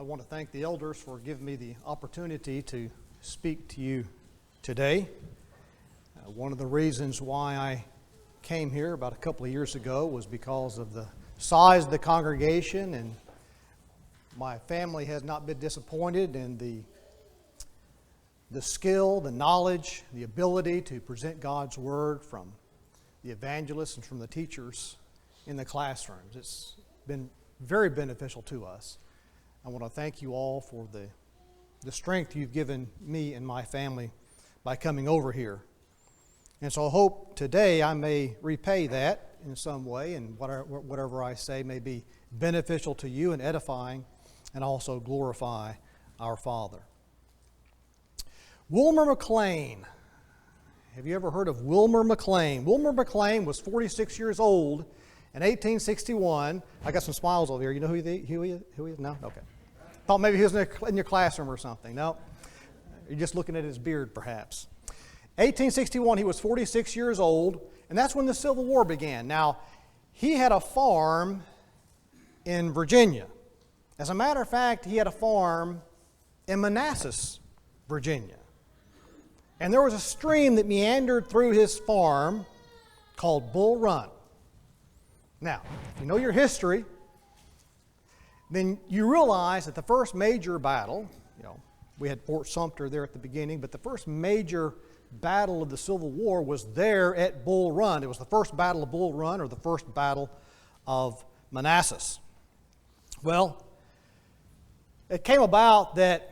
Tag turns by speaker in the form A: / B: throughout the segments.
A: want to thank the elders for giving me the opportunity to speak to you today. One of the reasons why I came here about a couple of years ago was because of the size of the congregation, and my family has not been disappointed in the skill, the knowledge, the ability to present God's Word from the evangelists and from the teachers in the classrooms. It's been very beneficial to us. I want to thank you all for the strength you've given me and my family by coming over here. And so I hope today I may repay that in some way, and whatever I say may be beneficial to you and edifying, and also glorify our Father. Wilmer McLean. Have you ever heard of Wilmer McLean? Wilmer McLean was 46 years old in 1861. I got some smiles over here. You know who he is? No? Okay. Thought maybe he was in your classroom or something. No. You're just looking at his beard, perhaps. 1861, he was 46 years old, and that's when the Civil War began. Now, he had a farm in Virginia. As a matter of fact, he had a farm in Manassas, Virginia. And there was a stream that meandered through his farm called Bull Run. Now, if you know your history, then you realize that the first major battle, we had Fort Sumter there at the beginning, but the first major battle of the Civil War was there at Bull Run. It was the first battle of Bull Run, or the first battle of Manassas. Well, it came about that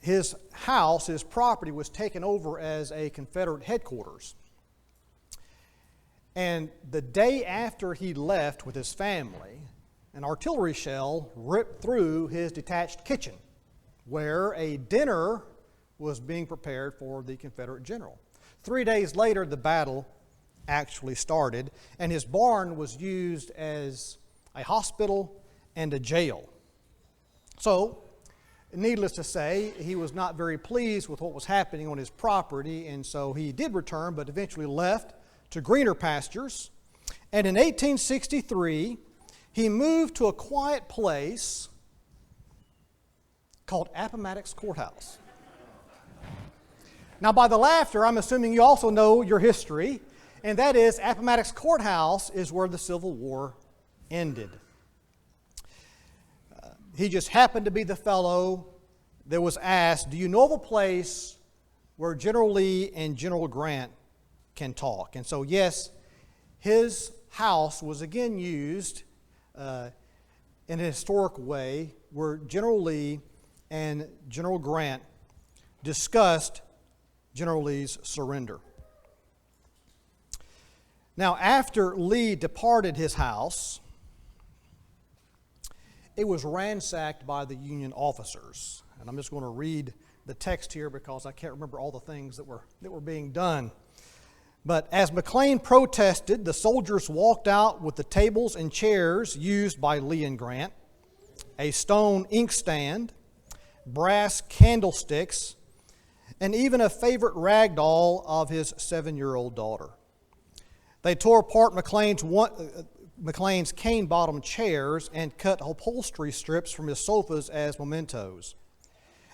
A: his house, his property, was taken over as a Confederate headquarters. And the day after he left with his family, an artillery shell ripped through his detached kitchen, where a dinner was being prepared for the Confederate general. 3 days later, the battle actually started, and his barn was used as a hospital and a jail. So, needless to say, he was not very pleased with what was happening on his property, and so he did return, but eventually left to greener pastures. And in 1863, he moved to a quiet place called Appomattox Courthouse. Now, by the laughter, I'm assuming you also know your history, and that is Appomattox Courthouse is where the Civil War ended. He just happened to be the fellow that was asked, do you know of a place where General Lee and General Grant can talk? And so, yes, his house was again used in a historic way where General Lee and General Grant discussed General Lee's surrender. Now, after Lee departed his house, it was ransacked by the Union officers. And I'm just going to read the text here because I can't remember all the things that were being done. But as McLean protested, the soldiers walked out with the tables and chairs used by Lee and Grant, a stone inkstand, brass candlesticks, and even a favorite rag doll of his 7-year-old daughter. They tore apart McLean's cane-bottomed chairs and cut upholstery strips from his sofas as mementos.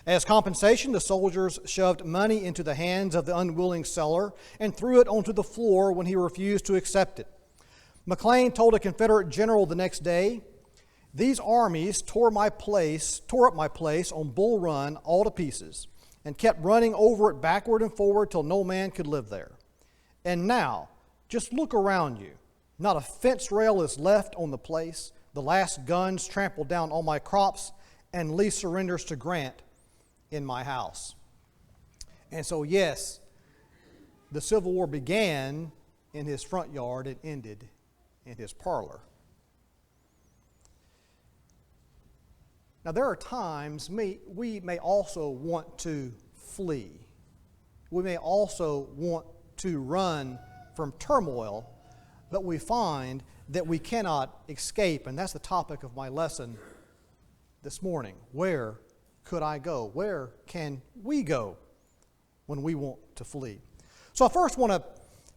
A: As compensation, the soldiers shoved money into the hands of the unwilling seller and threw it onto the floor when he refused to accept it. McLean told a Confederate general the next day, "These armies tore up my place on Bull Run all to pieces and kept running over it backward and forward till no man could live there. And now, just look around you. Not a fence rail is left on the place. The last guns trampled down all my crops, and Lee surrenders to Grant in my house." And so, yes, the Civil War began in his front yard and ended in his parlor. Now, there are times we may also want to flee. We may also want to run from turmoil, but we find that we cannot escape, and that's the topic of my lesson this morning. Where could I go? Where can we go when we want to flee? So I first want to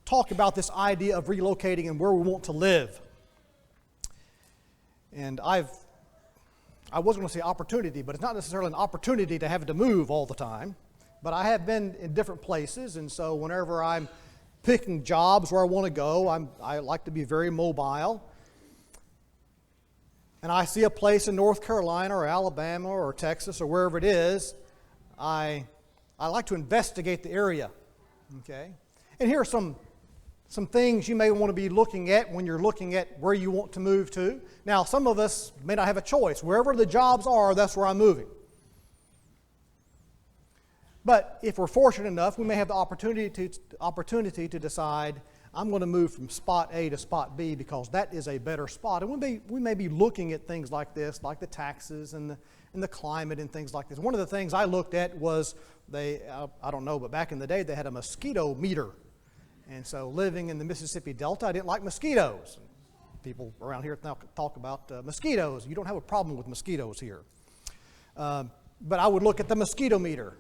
A: talk about this idea of relocating and where we want to live. And I've I was going to say opportunity, but it's not necessarily an opportunity to have to move all the time. But I have been in different places, and so whenever I'm picking jobs where I want to go, I like to be very mobile. And I see a place in North Carolina or Alabama or Texas or wherever it is, I like to investigate the area. Okay? And here are some things you may want to be looking at when you're looking at where you want to move to. Now, some of us may not have a choice. Wherever the jobs are, that's where I'm moving. But if we're fortunate enough, we may have the opportunity to decide, I'm going to move from spot A to spot B because that is a better spot. And we may be looking at things like this, like the taxes and the climate and things like this. One of the things I looked at was I don't know, but back in the day they had a mosquito meter. And so living in the Mississippi Delta, I didn't like mosquitoes. People around here now talk about mosquitoes. You don't have a problem with mosquitoes here. But I would look at the mosquito meter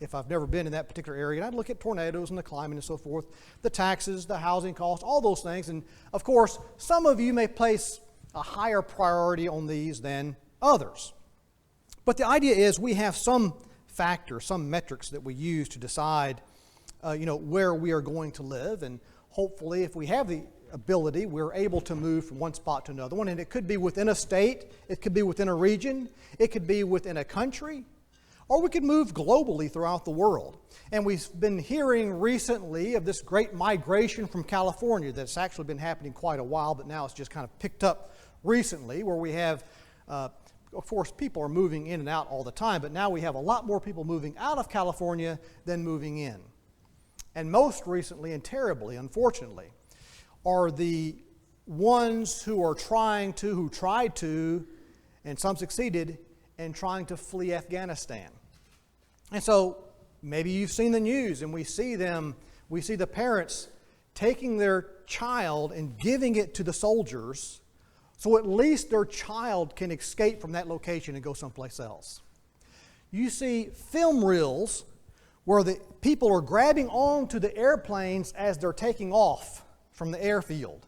A: if I've never been in that particular area. And I'd look at tornadoes and the climate and so forth, the taxes, the housing costs, all those things. And of course, some of you may place a higher priority on these than others. But the idea is we have some factors, some metrics that we use to decide where we are going to live, and hopefully if we have the ability, we're able to move from one spot to another one. And it could be within a state, it could be within a region, it could be within a country, or we could move globally throughout the world. And we've been hearing recently of this great migration from California that's actually been happening quite a while, but now it's just kind of picked up recently, where we have, of course, people are moving in and out all the time, but now we have a lot more people moving out of California than moving in. And most recently, and terribly, unfortunately, are the ones who tried to, and some succeeded, in trying to flee Afghanistan. And so maybe you've seen the news, and we see the parents taking their child and giving it to the soldiers so at least their child can escape from that location and go someplace else. You see film reels where the people are grabbing onto the airplanes as they're taking off from the airfield.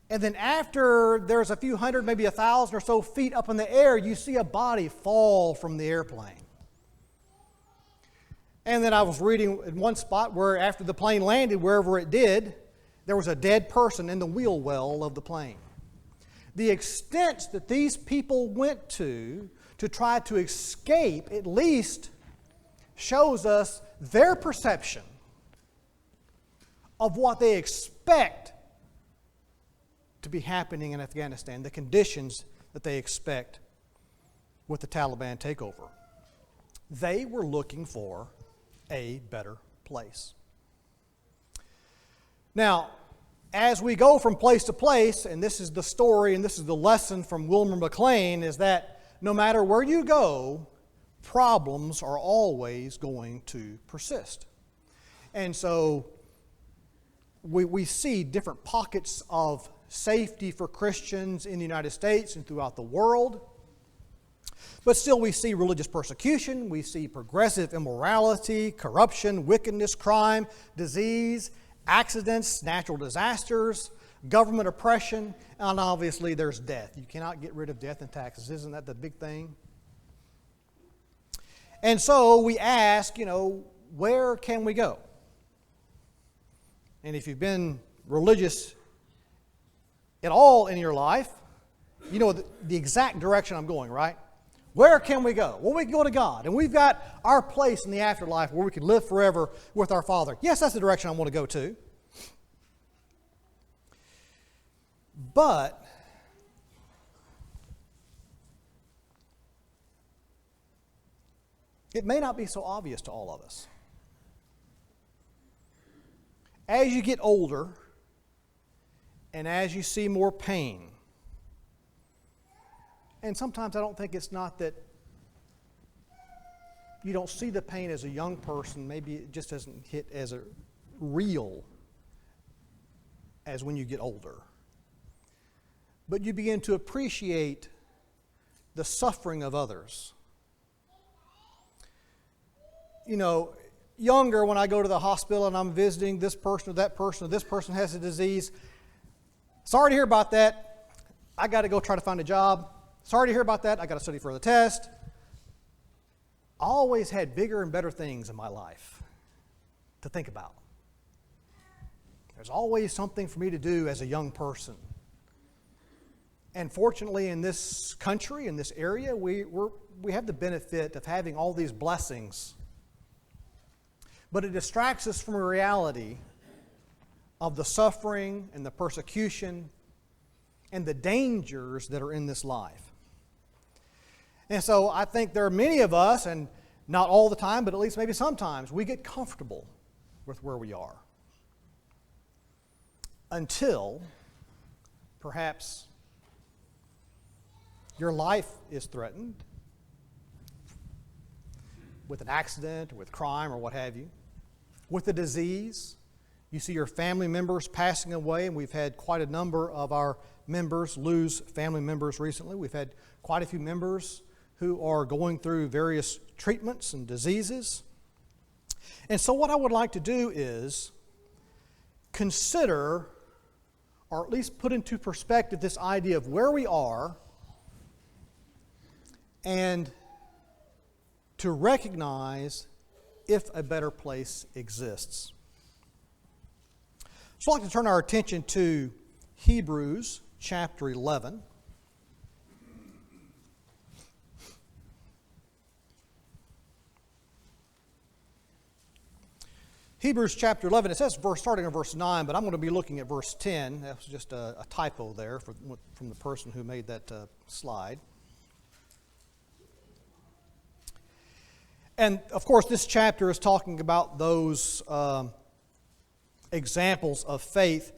A: And then after there's a few hundred, maybe 1,000 or so feet up in the air, you see a body fall from the airplane. And then I was reading in one spot where after the plane landed, wherever it did, there was a dead person in the wheel well of the plane. The extent that these people went to try to escape, at least shows us their perception of what they expect to be happening in Afghanistan, the conditions that they expect with the Taliban takeover. They were looking for a better place. Now, as we go from place to place, and this is the story and this is the lesson from Wilmer McLean, is that no matter where you go, problems are always going to persist. And so we see different pockets of safety for Christians in the United States and throughout the world. But still we see religious persecution, we see progressive immorality, corruption, wickedness, crime, disease, accidents, natural disasters, government oppression, and obviously there's death. You cannot get rid of death and taxes. Isn't that the big thing? And so we ask, where can we go? And if you've been religious at all in your life, you know the exact direction I'm going, right? Where can we go? Well, we can go to God. And we've got our place in the afterlife where we can live forever with our Father. Yes, that's the direction I want to go to. But it may not be so obvious to all of us. As you get older, and as you see more pain, and sometimes I don't think it's not that you don't see the pain as a young person, maybe it just doesn't hit as real as when you get older. But you begin to appreciate the suffering of others. Younger, when I go to the hospital and I'm visiting this person or this person has a disease, sorry to hear about that. I got to go try to find a job. sorry to hear about that. I got to study for the test. I always had bigger and better things in my life to think about. There's always something for me to do as a young person. And fortunately, in this country, in this area, we have the benefit of having all these blessings. But it distracts us from the reality of the suffering and the persecution and the dangers that are in this life. And so I think there are many of us, and not all the time, but at least maybe sometimes, we get comfortable with where we are. Until, perhaps, your life is threatened with an accident, or with crime, or what have you, with a disease. You see your family members passing away, and we've had quite a number of our members lose family members recently. We've had quite a few members who are going through various treatments and diseases. And so what I would like to do is consider, or at least put into perspective, this idea of where we are, and to recognize if a better place exists. So I'd like to turn our attention to Hebrews chapter 11. Hebrews chapter 11, it says starting in verse 9, but I'm going to be looking at verse 10. That was just a typo there from the person who made that slide. And, of course, this chapter is talking about those examples of faith.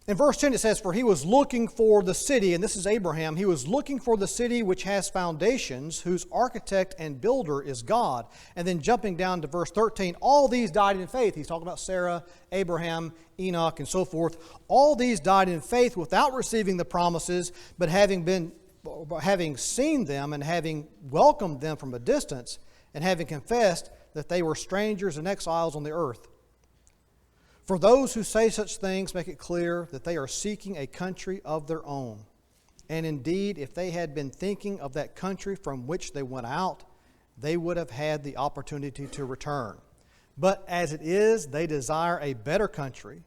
A: In verse 10 it says, "For he was looking for the city," and this is Abraham, "he was looking for the city which has foundations, whose architect and builder is God." And then jumping down to verse 13, "All these died in faith." He's talking about Sarah, Abraham, Enoch, and so forth. "All these died in faith without receiving the promises, but having seen them and having welcomed them from a distance, and having confessed that they were strangers and exiles on the earth. For those who say such things make it clear that they are seeking a country of their own. And indeed, if they had been thinking of that country from which they went out, they would have had the opportunity to return. But as it is, they desire a better country,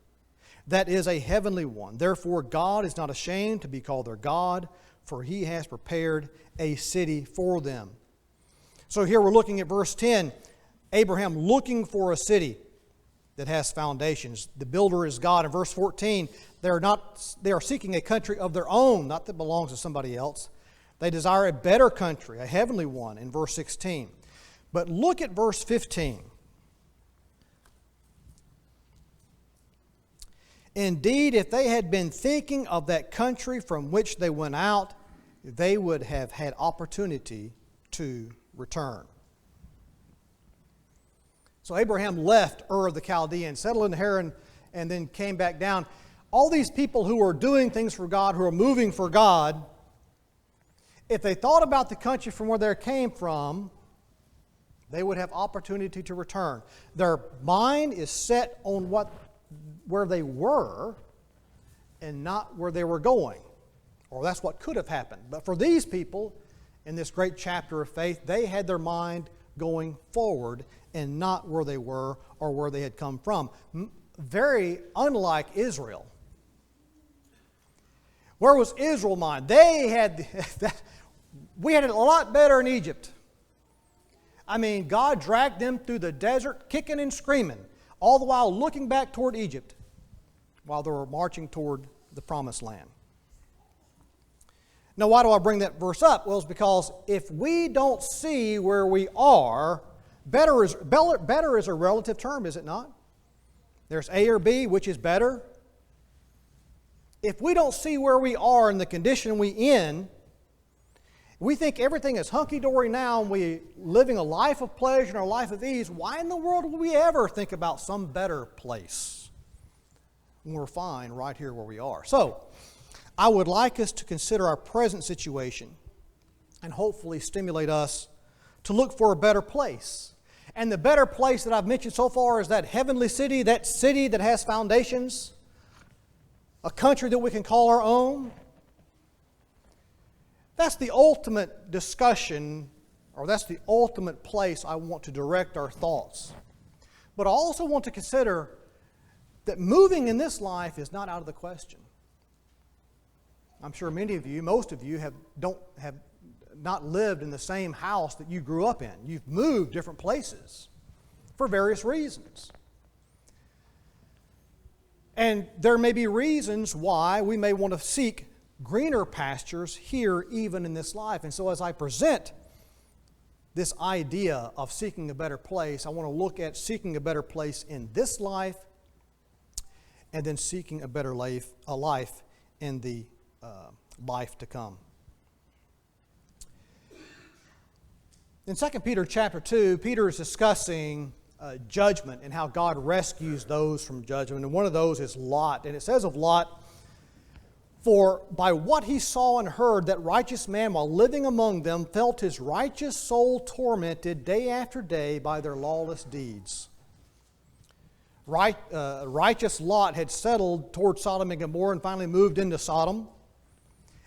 A: that is a heavenly one. Therefore, God is not ashamed to be called their God, for he has prepared a city for them." So here we're looking at verse 10, Abraham looking for a city that has foundations. The builder is God. In verse 14, they are seeking a country of their own, not that belongs to somebody else. They desire a better country, a heavenly one, in verse 16. But look at verse 15. "Indeed, if they had been thinking of that country from which they went out, they would have had opportunity to return." So Abraham left Ur of the Chaldeans, settled in Haran, and then came back down. All these people who are doing things for God, who are moving for God, if they thought about the country from where they came from, they would have opportunity to return. Their mind is set on where they were and not where they were going. Or that's what could have happened. But for these people, in this great chapter of faith, they had their mind going forward and not where they were or where they had come from. Very unlike Israel. Where was Israel's mind? We had it a lot better in Egypt. I mean, God dragged them through the desert, kicking and screaming, all the while looking back toward Egypt while they were marching toward the Promised Land. Now, why do I bring that verse up? Well, it's because if we don't see where we are, better is a relative term, is it not? There's A or B, which is better. If we don't see where we are in the condition we in, we think everything is hunky-dory now and we're living a life of pleasure and a life of ease. Why in the world would we ever think about some better place when we're fine right here where we are? So, I would like us to consider our present situation and hopefully stimulate us to look for a better place. And the better place that I've mentioned so far is that heavenly city that has foundations, a country that we can call our own. That's the ultimate discussion, or that's the ultimate place I want to direct our thoughts. But I also want to consider that moving in this life is not out of the question. I'm sure many of you, most of you, have not lived in the same house that you grew up in. You've moved different places for various reasons. And there may be reasons why we may want to seek greener pastures here even in this life. And so as I present this idea of seeking a better place, I want to look at seeking a better place in this life and then seeking a better life in the life to come. In 2 Peter chapter 2, Peter is discussing judgment and how God rescues those from judgment. And one of those is Lot. And it says of Lot, "For by what he saw and heard, that righteous man, while living among them, felt his righteous soul tormented day after day by their lawless deeds." Righteous Lot had settled toward Sodom and Gomorrah and finally moved into Sodom.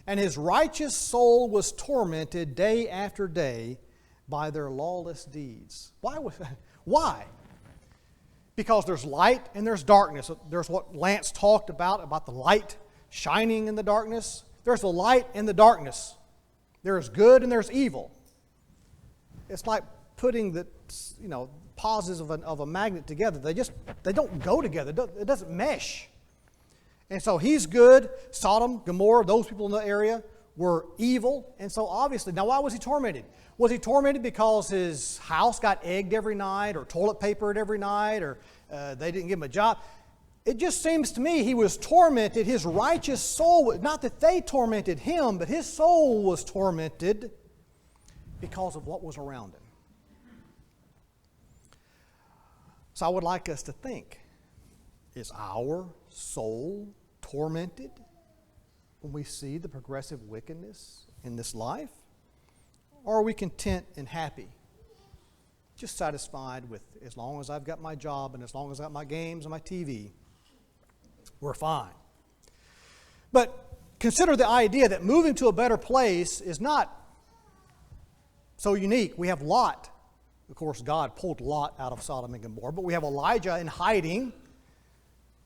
A: And his righteous soul was tormented day after day by their lawless deeds. Why? Because there's light and there's darkness. There's what Lance talked about the light shining in the darkness. There's the light and the darkness. There's good and there's evil. It's like putting the positives of a magnet together. They don't go together. It doesn't mesh. And so he's good. Sodom, Gomorrah, those people in the area were evil. And so obviously, now why was he tormented? Was he tormented because his house got egged every night or toilet papered every night or they didn't give him a job? It just seems to me he was tormented. His righteous soul, not that they tormented him, but his soul was tormented because of what was around him. So I would like us to think, is our soul tormented when we see the progressive wickedness in this life? Or are we content and happy, just satisfied with as long as I've got my job and as long as I've got my games and my TV, we're fine? But consider the idea that moving to a better place is not so unique. We have Lot. Of course, God pulled Lot out of Sodom and Gomorrah, but we have Elijah in hiding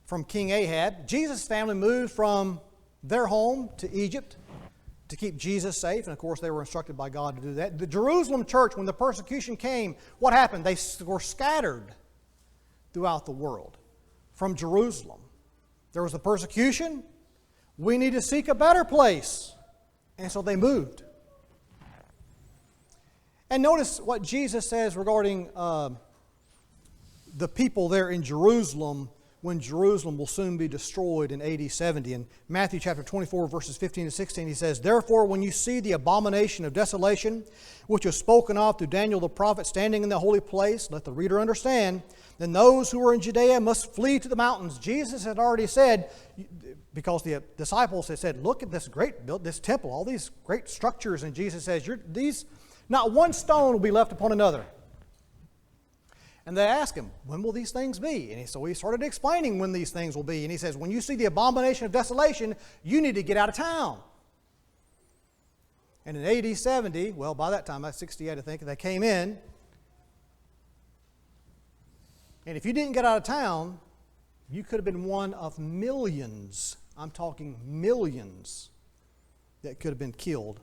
A: from King Ahab. Jesus' family moved from their home to Egypt to keep Jesus safe, and of course they were instructed by God to do that. The Jerusalem church, when the persecution came, what happened? They were scattered throughout the world from Jerusalem. There was the persecution. We need to seek a better place. And so they moved. And notice what Jesus says regarding the people there in Jerusalem when Jerusalem will soon be destroyed in AD 70. In Matthew chapter 24, verses 15 to 16, he says, "Therefore, when you see the abomination of desolation, which was spoken of through Daniel the prophet, standing in the holy place," let the reader understand, "then those who are in Judea must flee to the mountains." Jesus had already said, because the disciples had said, "Look at this temple, all these great structures," and Jesus says, "Not one stone will be left upon another." And they ask him, "When will these things be?" And so he started explaining when these things will be. And he says, "When you see the abomination of desolation, you need to get out of town." And in AD 70, well, by that time, that's 68, I think, they came in. And if you didn't get out of town, you could have been one of millions, I'm talking millions, that could have been killed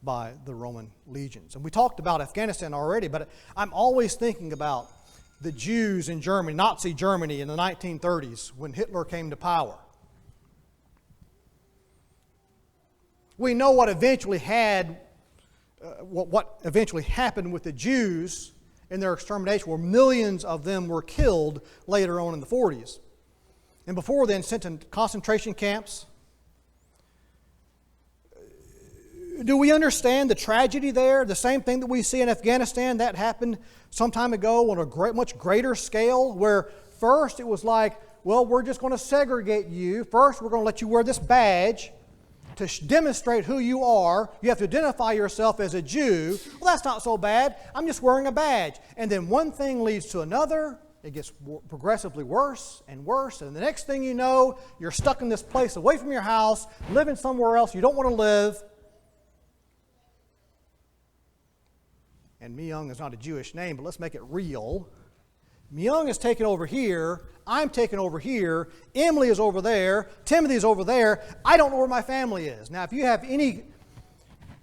A: by the Roman legions. And we talked about Afghanistan already, but I'm always thinking about the Jews in Germany, Nazi Germany in the 1930s when Hitler came to power. We know what eventually happened with the Jews in their extermination, where millions of them were killed later on in the 40s. And before then, sent to concentration camps. Do we understand the tragedy there? The same thing that we see in Afghanistan, that happened some time ago on a much greater scale, where first it was like, well, we're just going to segregate you. First, we're going to let you wear this badge to demonstrate who you are. You have to identify yourself as a Jew. Well, that's not so bad. I'm just wearing a badge. And then one thing leads to another. It gets progressively worse and worse. And the next thing you know, you're stuck in this place away from your house, living somewhere else you don't want to live. and Myung is not a Jewish name, but let's make it real. Myung is taken over here, I'm taken over here, Emily is over there, Timothy is over there, I don't know where my family is. Now, if you have any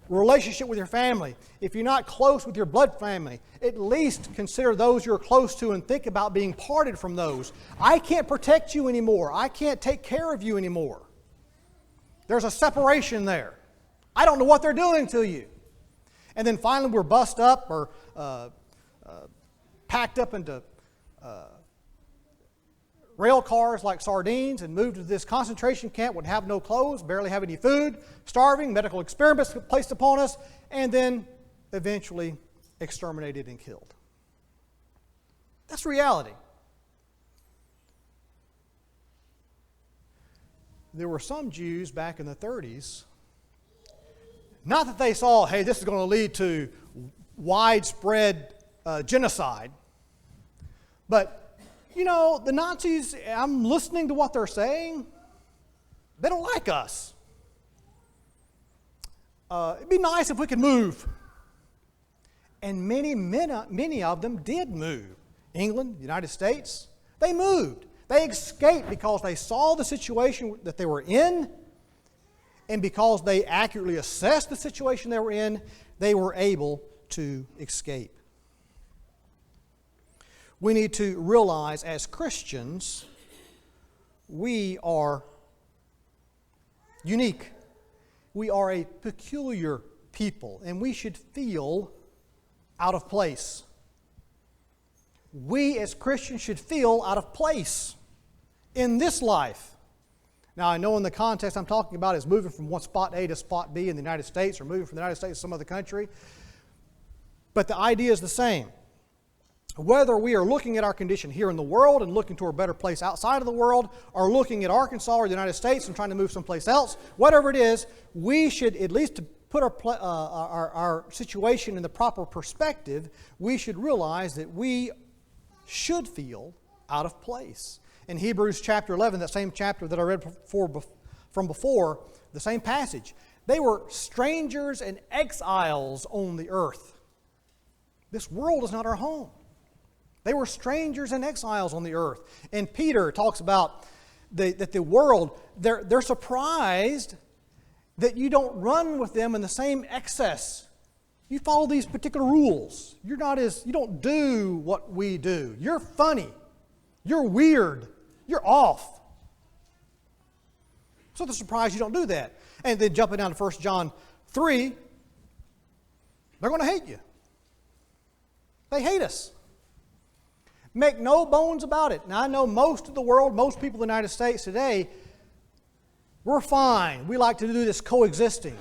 A: relationship with your family, if you're not close with your blood family, at least consider those you're close to and think about being parted from those. I can't protect you anymore. I can't take care of you anymore. There's a separation there. I don't know what they're doing to you. And then finally we're bussed up or packed up into rail cars like sardines and moved to this concentration camp, would have no clothes, barely have any food, starving, medical experiments placed upon us, and then eventually exterminated and killed. That's reality. There were some Jews back in the 30s, not that they saw, hey, this is going to lead to widespread genocide, but you know, the Nazis, I'm listening to what they're saying. They don't like us. It'd be nice if we could move. And many of them did move. England, United States, they moved. They escaped because they saw the situation that they were in, and because they accurately assessed the situation they were in, they were able to escape. We need to realize as Christians, we are unique. We are a peculiar people, and we should feel out of place. We as Christians should feel out of place in this life. Now, I know in the context I'm talking about is moving from one spot A to spot B in the United States, or moving from the United States to some other country, but the idea is the same. Whether we are looking at our condition here in the world and looking to a better place outside of the world, or looking at Arkansas or the United States and trying to move someplace else, whatever it is, we should, at least to put our situation in the proper perspective, we should realize that we should feel out of place. In Hebrews chapter 11, that same chapter that I read from before, the same passage, they were strangers and exiles on the earth. This world is not our home. They were strangers and exiles on the earth. And Peter talks about that the world, they're surprised that you don't run with them in the same excess. You follow these particular rules. You don't do what we do. You're funny. You're weird. You're off. So they're surprised you don't do that. And then jumping down to 1 John 3, they're going to hate you. They hate us. Make no bones about it. Now, I know most of the world, most people in the United States today, we're fine. We like to do this coexisting.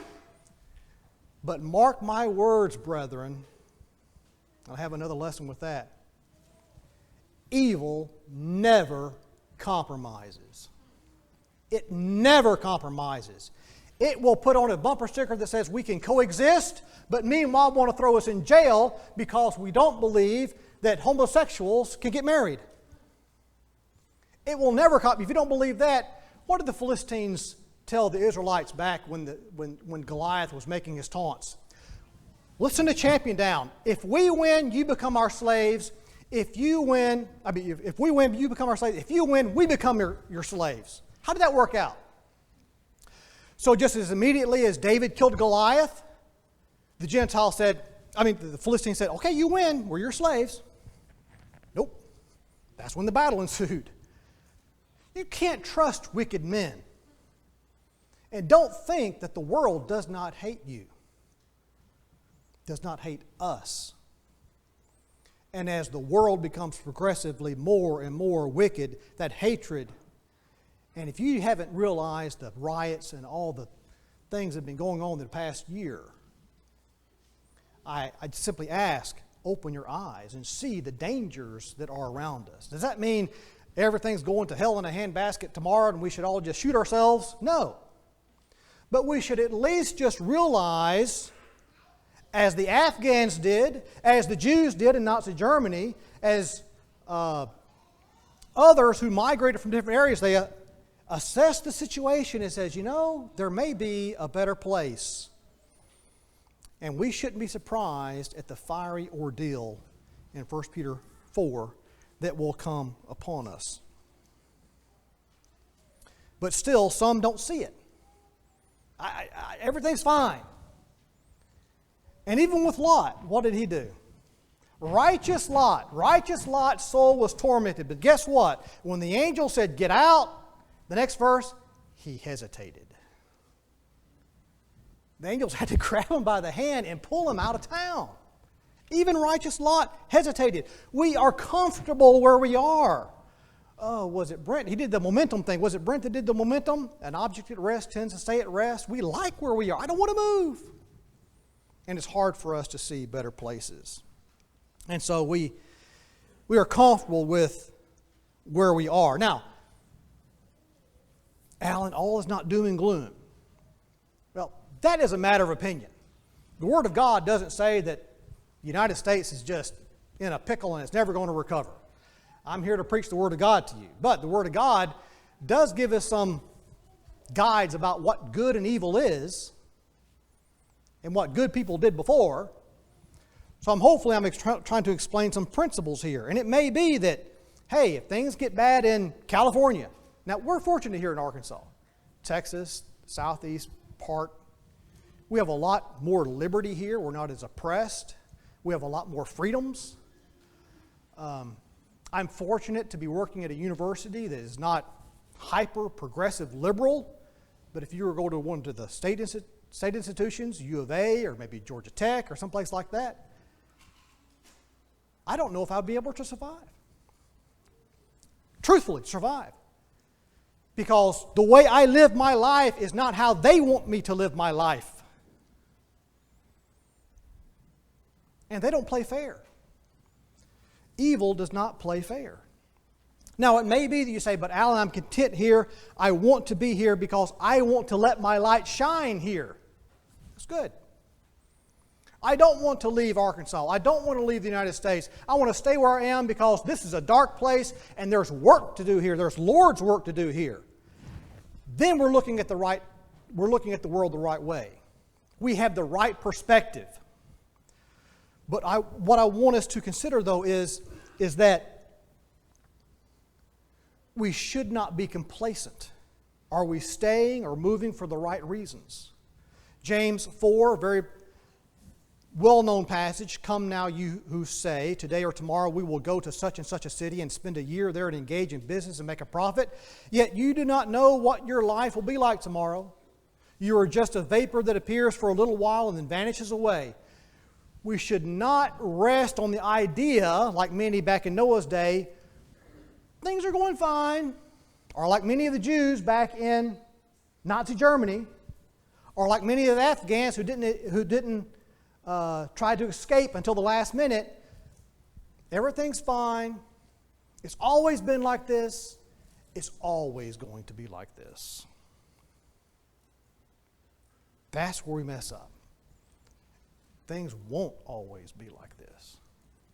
A: But mark my words, brethren, I'll have another lesson with that. Evil never compromises. It never compromises. It will put on a bumper sticker that says we can coexist, but meanwhile want to throw us in jail because we don't believe that homosexuals can get married. It will never copy. If you don't believe that, what did the Philistines tell the Israelites back when Goliath was making his taunts? Listen to champion down. If we win, you become our slaves. If we win, you become our slaves. If you win, we become your slaves. How did that work out? So just as immediately as David killed Goliath, the Philistines said, okay, you win, we're your slaves. Nope. That's when the battle ensued. You can't trust wicked men. And don't think that the world does not hate you. Does not hate us. And as the world becomes progressively more and more wicked, that hatred, and if you haven't realized the riots and all the things that have been going on in the past year, I'd simply ask, open your eyes and see the dangers that are around us. Does that mean everything's going to hell in a handbasket tomorrow and we should all just shoot ourselves? No. But we should at least just realize, as the Afghans did, as the Jews did in Nazi Germany, as others who migrated from different areas, they assess the situation and says, there may be a better place. And we shouldn't be surprised at the fiery ordeal in 1 Peter 4 that will come upon us. But still, some don't see it. Everything's fine. And even with Lot, what did he do? Righteous Lot's soul was tormented. But guess what? When the angel said, get out, the next verse, he hesitated. The angels had to grab him by the hand and pull him out of town. Even righteous Lot hesitated. We are comfortable where we are. Oh, was it Brent? He did the momentum thing. Was it Brent that did the momentum? An object at rest tends to stay at rest. We like where we are. I don't want to move. And it's hard for us to see better places. And so we are comfortable with where we are. Now, Alan, all is not doom and gloom. Well, that is a matter of opinion. The Word of God doesn't say that the United States is just in a pickle and it's never going to recover. I'm here to preach the Word of God to you. But the Word of God does give us some guides about what good and evil is and what good people did before. So I'm trying to explain some principles here. And it may be that, hey, if things get bad in California, now we're fortunate here in Arkansas, Texas, southeast part, we have a lot more liberty here. We're not as oppressed. We have a lot more freedoms. I'm fortunate to be working at a university that is not hyper-progressive liberal, but if you were going to one of the state institutions, U of A or maybe Georgia Tech or someplace like that, I don't know if I'd be able to survive. Truthfully, survive. Because the way I live my life is not how they want me to live my life. And they don't play fair. Evil does not play fair. Now, it may be that you say, but Alan, I'm content here. I want to be here because I want to let my light shine here. That's good. I don't want to leave Arkansas. I don't want to leave the United States. I want to stay where I am because this is a dark place and there's work to do here. There's Lord's work to do here. Then we're looking at the world the right way. We have the right perspective. But what I want us to consider, though, is that we should not be complacent. Are we staying or moving for the right reasons? James 4, very well-known passage, come now you who say, today or tomorrow we will go to such and such a city and spend a year there and engage in business and make a profit. Yet you do not know what your life will be like tomorrow. You are just a vapor that appears for a little while and then vanishes away. We should not rest on the idea, like many back in Noah's day, things are going fine. Or like many of the Jews back in Nazi Germany. Or like many of the Afghans who didn't try to escape until the last minute. Everything's fine. It's always been like this. It's always going to be like this. That's where we mess up. Things won't always be like this.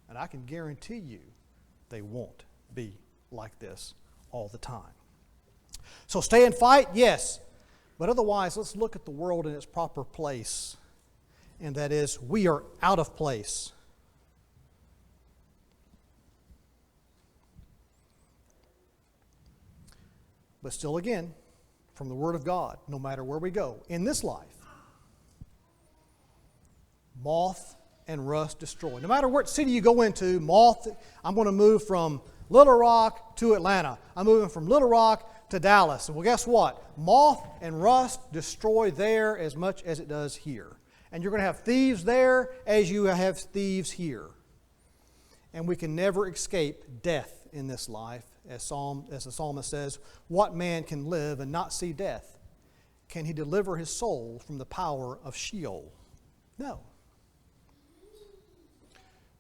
A: And I can guarantee you they won't be like this all the time. So stay and fight, yes. But otherwise, let's look at the world in its proper place. And that is, we are out of place. But still again, from the Word of God, no matter where we go in this life, moth and rust destroy. No matter what city you go into, I'm going to move from Little Rock to Atlanta. I'm moving from Little Rock to Dallas. And well, guess what? Moth and rust destroy there as much as it does here. And you're going to have thieves there as you have thieves here. And we can never escape death in this life. As the psalmist says, what man can live and not see death? Can he deliver his soul from the power of Sheol? No.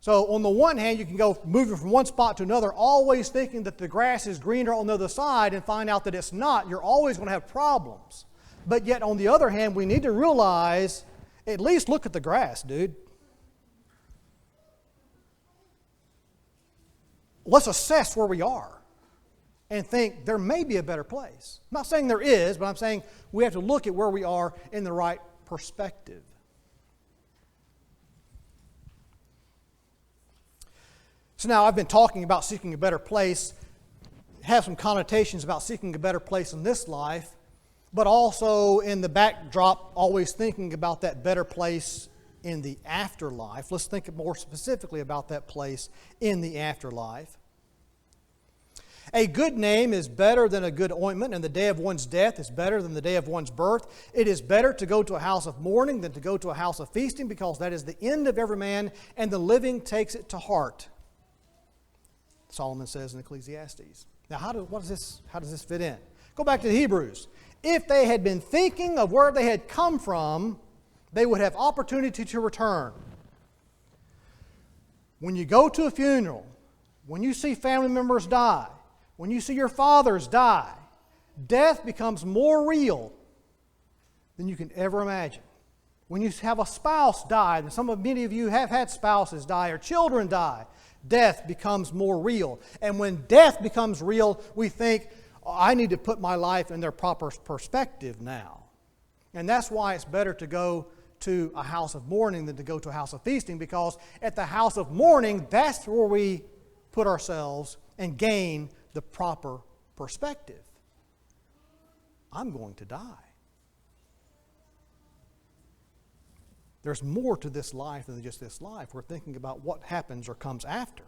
A: So on the one hand, you can go moving from one spot to another, always thinking that the grass is greener on the other side and find out that it's not. You're always going to have problems. But yet on the other hand, we need to realize, at least look at the grass, dude. Let's assess where we are and think there may be a better place. I'm not saying there is, but I'm saying we have to look at where we are in the right perspective. So now I've been talking about seeking a better place, have some connotations about seeking a better place in this life, but also in the backdrop, always thinking about that better place in the afterlife. Let's think more specifically about that place in the afterlife. A good name is better than a good ointment, and the day of one's death is better than the day of one's birth. It is better to go to a house of mourning than to go to a house of feasting, because that is the end of every man, and the living takes it to heart. Solomon says in Ecclesiastes. Now, how does this fit in? Go back to the Hebrews. If they had been thinking of where they had come from, they would have opportunity to return. When you go to a funeral, when you see family members die, when you see your fathers die, death becomes more real than you can ever imagine. When you have a spouse die, and many of you have had spouses die or children die, death becomes more real. And when death becomes real, we think, I need to put my life in their proper perspective now. And that's why it's better to go to a house of mourning than to go to a house of feasting, because at the house of mourning, that's where we put ourselves and gain the proper perspective. I'm going to die. There's more to this life than just this life. We're thinking about what happens or comes after.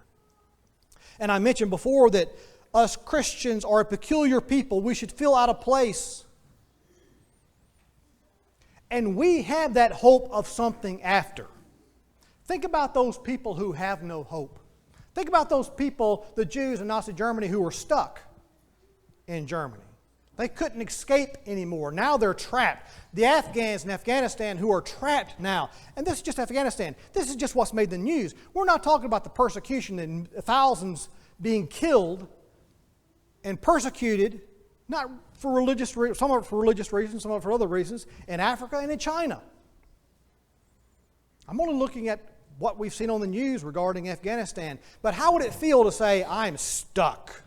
A: And I mentioned before that us Christians are a peculiar people. We should feel out of place. And we have that hope of something after. Think about those people who have no hope. Think about those people, the Jews in Nazi Germany, who were stuck in Germany. They couldn't escape anymore. Now they're trapped. The Afghans in Afghanistan who are trapped now. And this is just Afghanistan. This is just what's made the news. We're not talking about the persecution and thousands being killed and persecuted, not for religious reasons, some of it for religious reasons, some of it for other reasons, in Africa and in China. I'm only looking at what we've seen on the news regarding Afghanistan. But how would it feel to say, I'm stuck?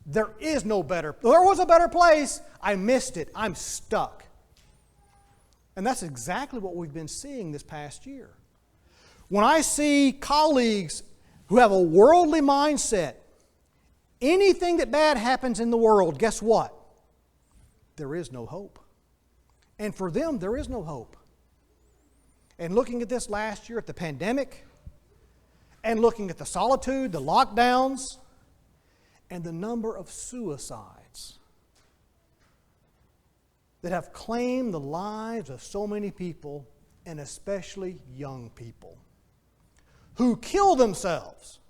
A: There is no better. There was a better place. I missed it. I'm stuck. And that's exactly what we've been seeing this past year. When I see colleagues who have a worldly mindset, anything that bad happens in the world, guess what? There is no hope. And for them, there is no hope. And looking at this last year, at the pandemic, and looking at the solitude, the lockdowns, and the number of suicides that have claimed the lives of so many people, and especially young people, who kill themselves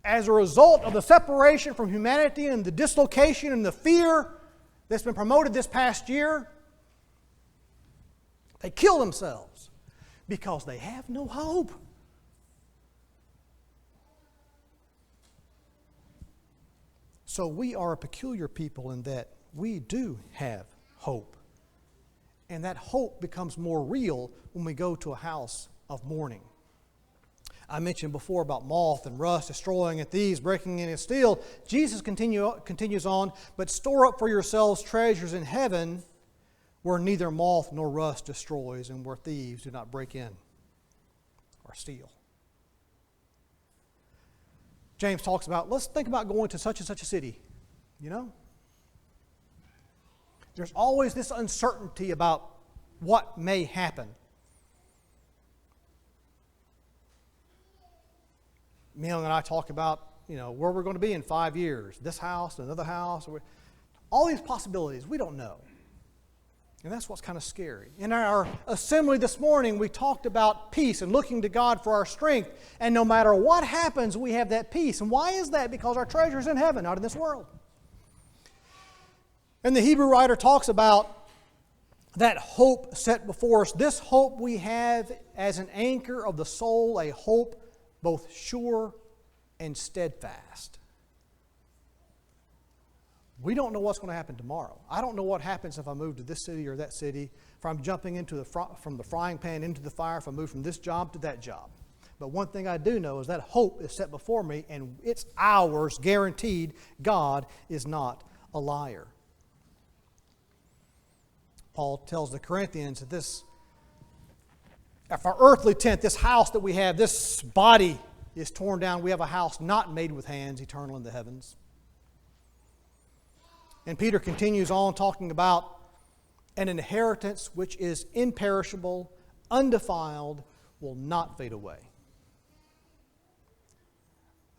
A: as a result of the separation from humanity and the dislocation and the fear that's been promoted this past year. They kill themselves because they have no hope. So we are a peculiar people in that we do have hope. And that hope becomes more real when we go to a house of mourning. I mentioned before about moth and rust destroying and thieves breaking in and steal. Jesus continues on, but store up for yourselves treasures in heaven, where neither moth nor rust destroys, and where thieves do not break in or steal. James talks about, let's think about going to such and such a city. You know? There's always this uncertainty about what may happen. Neil and I talk about, where we're going to be in 5 years. This house, another house. All these possibilities, we don't know. And that's what's kind of scary. In our assembly this morning, we talked about peace and looking to God for our strength. And no matter what happens, we have that peace. And why is that? Because our treasure is in heaven, not in this world. And the Hebrew writer talks about that hope set before us. This hope we have as an anchor of the soul, a hope both sure and steadfast. We don't know what's going to happen tomorrow. I don't know what happens if I move to this city or that city, if I'm jumping from the frying pan into the fire, if I move from this job to that job. But one thing I do know is that hope is set before me, and it's ours, guaranteed. God is not a liar. Paul tells the Corinthians that this if our earthly tent, this house that we have, this body is torn down, we have a house not made with hands, eternal in the heavens. And Peter continues on talking about an inheritance which is imperishable, undefiled, will not fade away.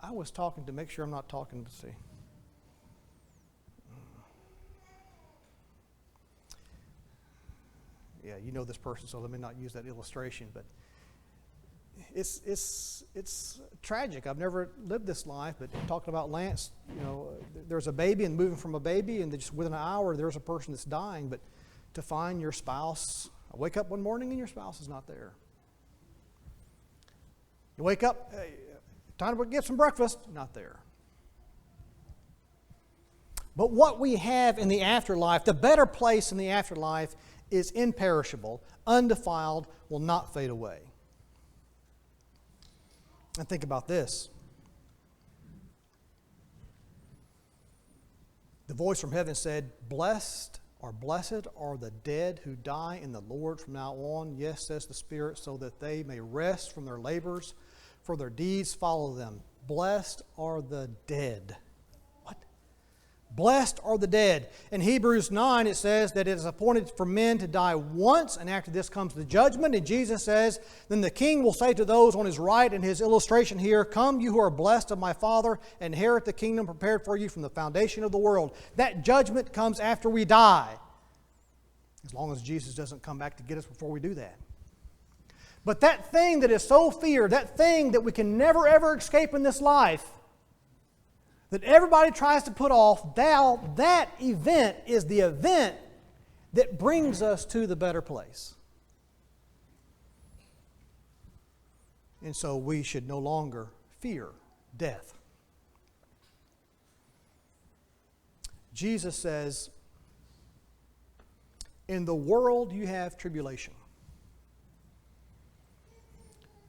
A: I was talking to make sure I'm not talking to see. Yeah, you know this person, so let me not use that illustration, but it's tragic. I've never lived this life, but talking about Lance, there's a baby and moving from a baby, and just within an hour there's a person that's dying, but to find your spouse, I wake up one morning and your spouse is not there. You wake up, hey, time to get some breakfast, not there. But what we have in the afterlife, the better place in the afterlife, is imperishable, undefiled, will not fade away. And think about this. The voice from heaven said, blessed are the dead who die in the Lord from now on. Yes, says the Spirit, so that they may rest from their labors, for their deeds follow them. Blessed are the dead. What? Blessed are the dead. In Hebrews 9 it says that it is appointed for men to die once, and after this comes the judgment. And Jesus says, then the king will say to those on his right, in his illustration here, come you who are blessed of my Father, inherit the kingdom prepared for you from the foundation of the world. That judgment comes after we die, as long as Jesus doesn't come back to get us before we do that. But that thing that is so feared, that thing that we can never ever escape in this life, that everybody tries to put off, that event is the event that brings us to the better place. And so we should no longer fear death. Jesus says, in the world you have tribulation.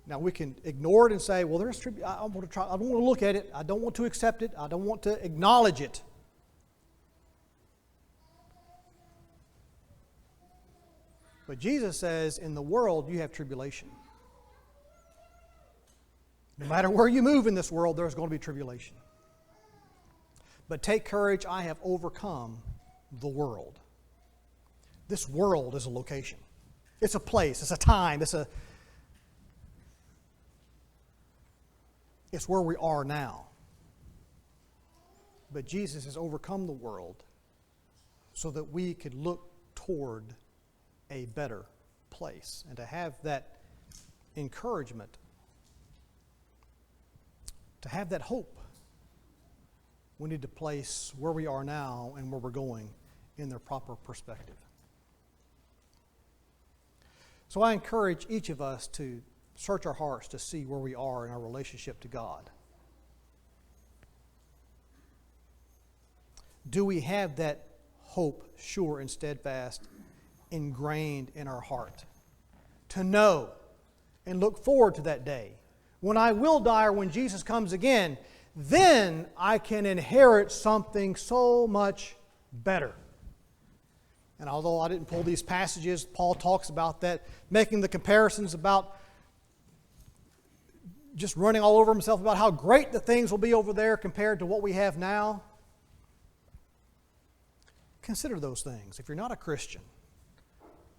A: Now we can ignore it and say, well, there's tribulation. I don't want to look at it. I don't want to accept it. I don't want to acknowledge it. But Jesus says, in the world you have tribulation. No matter where you move in this world, there's going to be tribulation. But take courage, I have overcome the world. This world is a location. It's a place, it's a time, it's where we are now. But Jesus has overcome the world so that we could look toward a better place. And to have that encouragement, to have that hope, we need to place where we are now and where we're going in their proper perspective. So I encourage each of us to search our hearts to see where we are in our relationship to God. Do we have that hope, sure and steadfast, ingrained in our heart? To know and look forward to that day when I will die or when Jesus comes again, then I can inherit something so much better. And although I didn't pull these passages, Paul talks about that, making the comparisons about just running all over himself about how great the things will be over there compared to what we have now. Consider those things. If you're not a Christian,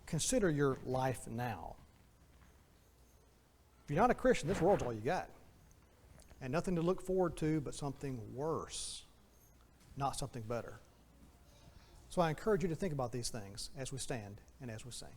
A: consider your life now. If you're not a Christian, this world's all you got. And nothing to look forward to but something worse, not something better. So I encourage you to think about these things as we stand and as we sing.